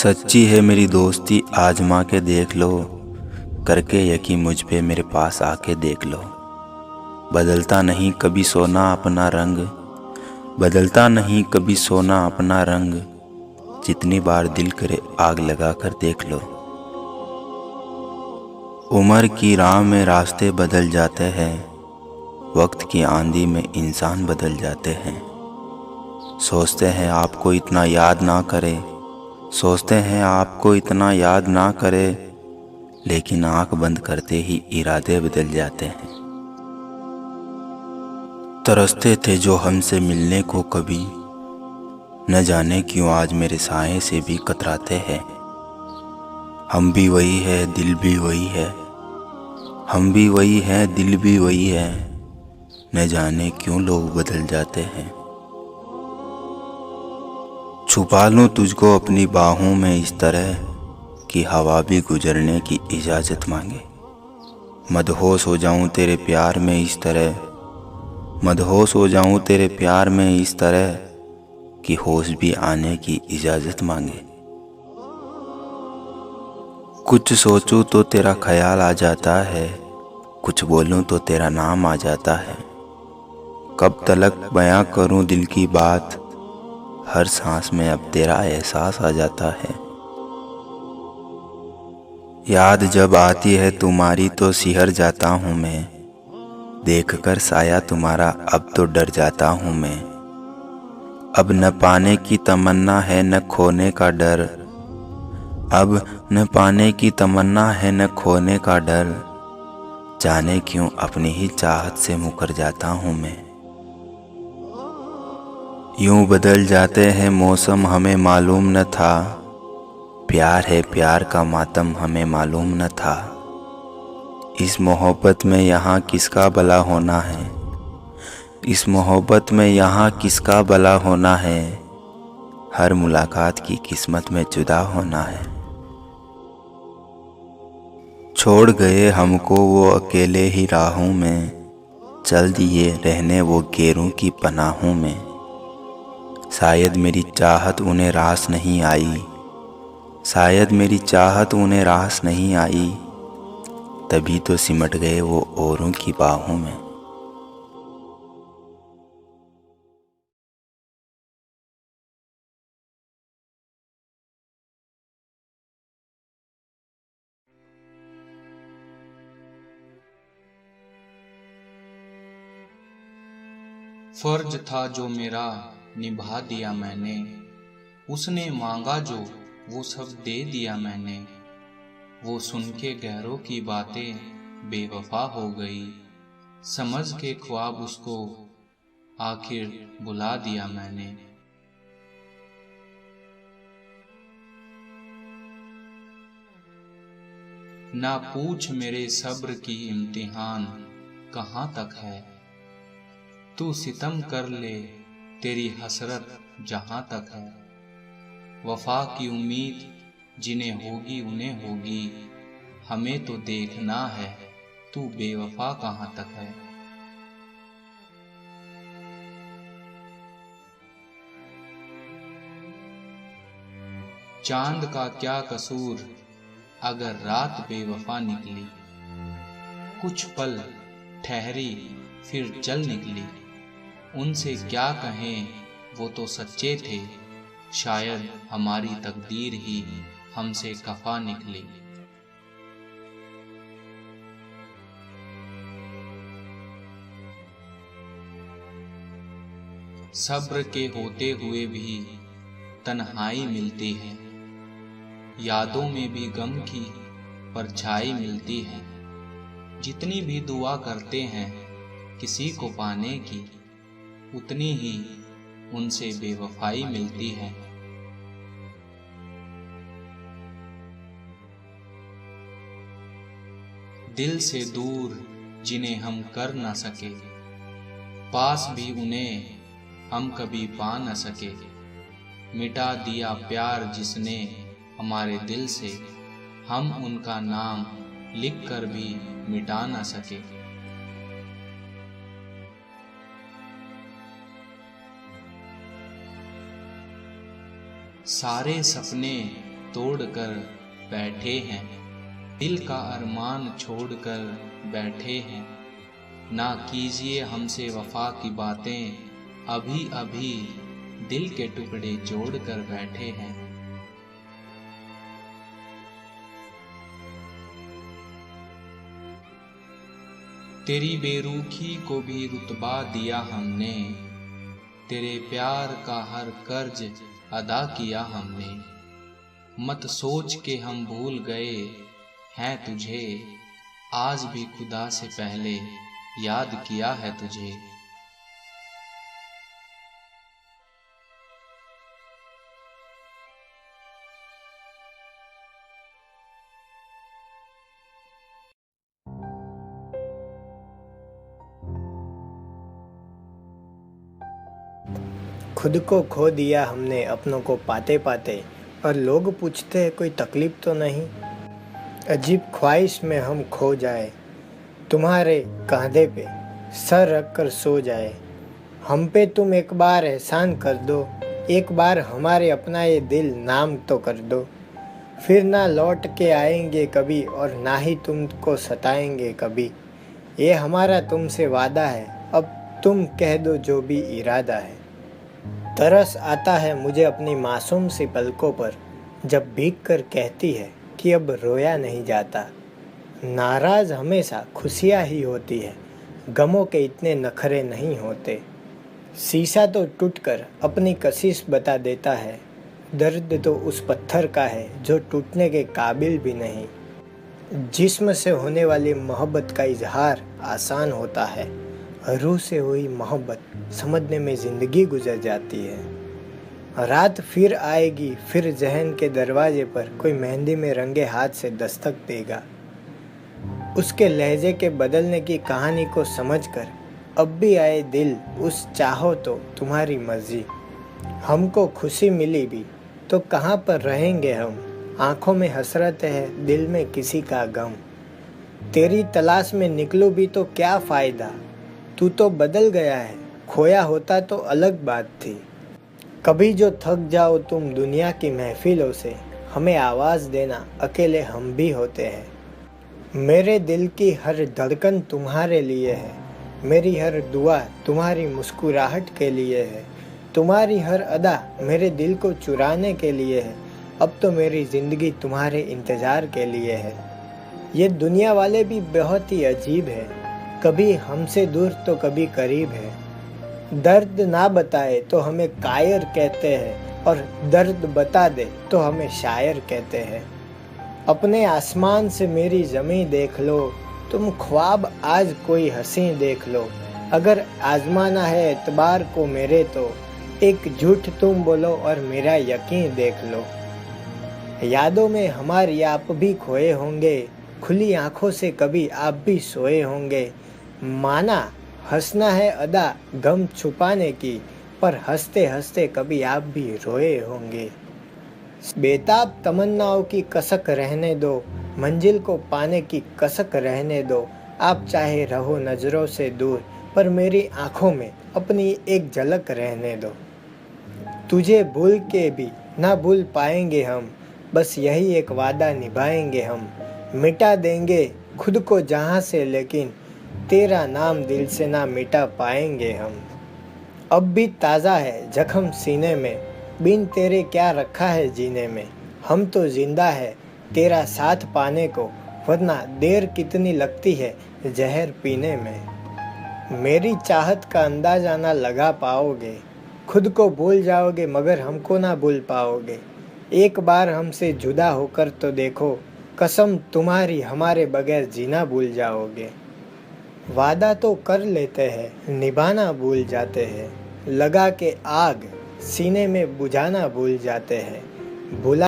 सच्ची है मेरी दोस्ती आजमा के देख लो, करके यकीन मुझ पे मेरे पास आके देख लो। बदलता नहीं कभी सोना अपना रंग, बदलता नहीं कभी सोना अपना रंग। जितनी बार दिल करे आग लगा कर देख लो। उम्र की राह में रास्ते बदल जाते हैं, वक्त की आंधी में इंसान बदल जाते हैं। सोचते हैं आपको इतना याद ना करे, सोचते हैं आपको इतना याद ना करे, लेकिन आंख बंद करते ही इरादे बदल जाते हैं। तरसते थे जो हमसे मिलने को कभी, न जाने क्यों आज मेरे साए से भी कतराते हैं। हम भी वही है दिल भी वही है, हम भी वही है दिल भी वही है, न जाने क्यों लोग बदल जाते हैं। छुपा लूं तुझको अपनी बाहों में इस तरह कि हवा भी गुजरने की इजाज़त मांगे। मदहोश हो जाऊं तेरे प्यार में इस तरह, मदहोश हो जाऊं तेरे प्यार में इस तरह कि होश भी आने की इजाज़त मांगे। कुछ सोचूं तो तेरा ख्याल आ जाता है, कुछ बोलूं तो तेरा नाम आ जाता है। कब तलक बयां करूं दिल की बात, हर सांस में अब तेरा एहसास आ जाता है। याद जब आती है तुम्हारी तो सिहर जाता हूँ मैं, देखकर साया तुम्हारा अब तो डर जाता हूँ मैं। अब न पाने की तमन्ना है न खोने का डर, अब न पाने की तमन्ना है न खोने का डर। जाने क्यों अपनी ही चाहत से मुकर जाता हूँ मैं। यूं बदल जाते हैं मौसम हमें मालूम न था, प्यार है प्यार का मातम हमें मालूम न था। इस मोहब्बत में यहाँ किसका भला होना है, इस मोहब्बत में यहाँ किसका भला होना है। हर मुलाकात की किस्मत में जुदा होना है। छोड़ गए हमको वो अकेले ही राहों में, चल दिए रहने वो गैरों की पनाहों में। शायद मेरी चाहत उन्हें रास नहीं आई, शायद मेरी चाहत उन्हें रास नहीं आई, तभी तो सिमट गए वो औरों की बाहों में। फर्ज था जो मेरा निभा दिया मैंने, उसने मांगा जो वो सब दे दिया मैंने। वो सुन के गैरों की बातें बेवफा हो गई, समझ के ख्वाब उसको आखिर बुला दिया मैंने। ना पूछ मेरे सब्र की इम्तिहान कहाँ तक है, तू सितम कर ले तेरी हसरत जहां तक है। वफा की उम्मीद जिन्हें होगी उन्हें होगी, हमें तो देखना है तू बेवफा कहां तक है। चांद का क्या कसूर अगर रात बेवफा निकली, कुछ पल ठहरी फिर चल निकली। उनसे क्या कहें वो तो सच्चे थे, शायद हमारी तकदीर ही हमसे खफा निकली। सब्र के होते हुए भी तन्हाई मिलती है, यादों में भी गम की परछाई मिलती है। जितनी भी दुआ करते हैं किसी को पाने की, उतनी ही उनसे बेवफाई मिलती है। दिल से दूर जिन्हें हम कर न सके, पास भी उन्हें हम कभी पा न सके। मिटा दिया प्यार जिसने हमारे दिल से, हम उनका नाम लिख कर भी मिटा न सके। सारे सपने तोड़ कर बैठे हैं, दिल का अरमान छोड़ कर बैठे हैं। ना कीजिए हमसे वफा की बातें, अभी अभी दिल के टुकड़े जोड़ कर बैठे हैं। तेरी बेरुखी को भी रुतबा दिया हमने, तेरे प्यार का हर कर्ज अदा किया हमने। मत सोच के हम भूल गए हैं तुझे, आज भी खुदा से पहले याद किया है तुझे। खुद को खो दिया हमने अपनों को पाते पाते, और लोग पूछते हैं कोई तकलीफ तो नहीं। अजीब ख्वाहिश में हम खो जाए, तुम्हारे कंधे पे सर रख कर सो जाए। हम पे तुम एक बार एहसान कर दो, एक बार हमारे अपना ये दिल नाम तो कर दो। फिर ना लौट के आएंगे कभी, और ना ही तुमको सताएंगे कभी। ये हमारा तुमसे वादा है, अब तुम कह दो जो भी इरादा है। तरस आता है मुझे अपनी मासूम सी पलकों पर, जब भीग कर कहती है कि अब रोया नहीं जाता। नाराज़ हमेशा खुशियाँ ही होती है, गमों के इतने नखरे नहीं होते। शीशा तो टूटकर अपनी कशिश बता देता है, दर्द तो उस पत्थर का है जो टूटने के काबिल भी नहीं। जिस्म से होने वाली मोहब्बत का इजहार आसान होता है, रूह से हुई मोहब्बत समझने में ज़िंदगी गुजर जाती है। रात फिर आएगी, फिर जहन के दरवाजे पर कोई मेहंदी में रंगे हाथ से दस्तक देगा। उसके लहजे के बदलने की कहानी को समझकर अब भी आए दिल, उस चाहो तो तुम्हारी मर्जी। हमको खुशी मिली भी तो कहाँ पर रहेंगे हम, आँखों में हसरत है दिल में किसी का गम। तेरी तलाश में निकलूँ भी तो क्या फ़ायदा, तू तो बदल गया है, खोया होता तो अलग बात थी। कभी जो थक जाओ तुम दुनिया की महफिलों से, हमें आवाज़ देना, अकेले हम भी होते हैं। मेरे दिल की हर धड़कन तुम्हारे लिए है, मेरी हर दुआ तुम्हारी मुस्कुराहट के लिए है। तुम्हारी हर अदा मेरे दिल को चुराने के लिए है, अब तो मेरी ज़िंदगी तुम्हारे इंतज़ार के लिए है। ये दुनिया वाले भी बहुत ही अजीब है, कभी हमसे दूर तो कभी करीब है। दर्द ना बताए तो हमें कायर कहते हैं, और दर्द बता दे तो हमें शायर कहते हैं। अपने आसमान से मेरी ज़मीं देख लो, तुम ख्वाब आज कोई हंसी देख लो। अगर आजमाना है एतबार को मेरे तो, एक झूठ तुम बोलो और मेरा यकीन देख लो। यादों में हमारी आप भी खोए होंगे, खुली आंखों से कभी आप भी सोए होंगे। माना हंसना है अदा गम छुपाने की, पर हंसते हंसते कभी आप भी रोए होंगे। बेताब तमन्नाओं की कसक रहने दो, मंजिल को पाने की कसक रहने दो। आप चाहे रहो नज़रों से दूर, पर मेरी आंखों में अपनी एक झलक रहने दो। तुझे भूल के भी ना भूल पाएंगे हम, बस यही एक वादा निभाएंगे हम। मिटा देंगे खुद को जहाँ से, लेकिन तेरा नाम दिल से ना मिटा पाएंगे हम। अब भी ताज़ा है जख्म सीने में, बिन तेरे क्या रखा है जीने में। हम तो जिंदा है तेरा साथ पाने को, वरना देर कितनी लगती है जहर पीने में। मेरी चाहत का अंदाज़ा ना लगा पाओगे, खुद को भूल जाओगे मगर हमको ना भूल पाओगे। एक बार हमसे जुदा होकर तो देखो, कसम तुम्हारी हमारे बगैर जीना भूल जाओगे। वादा तो कर लेते हैं, निभाना भूल जाते हैं। लगा के आग सीने में बुझाना भूल जाते हैं। भुला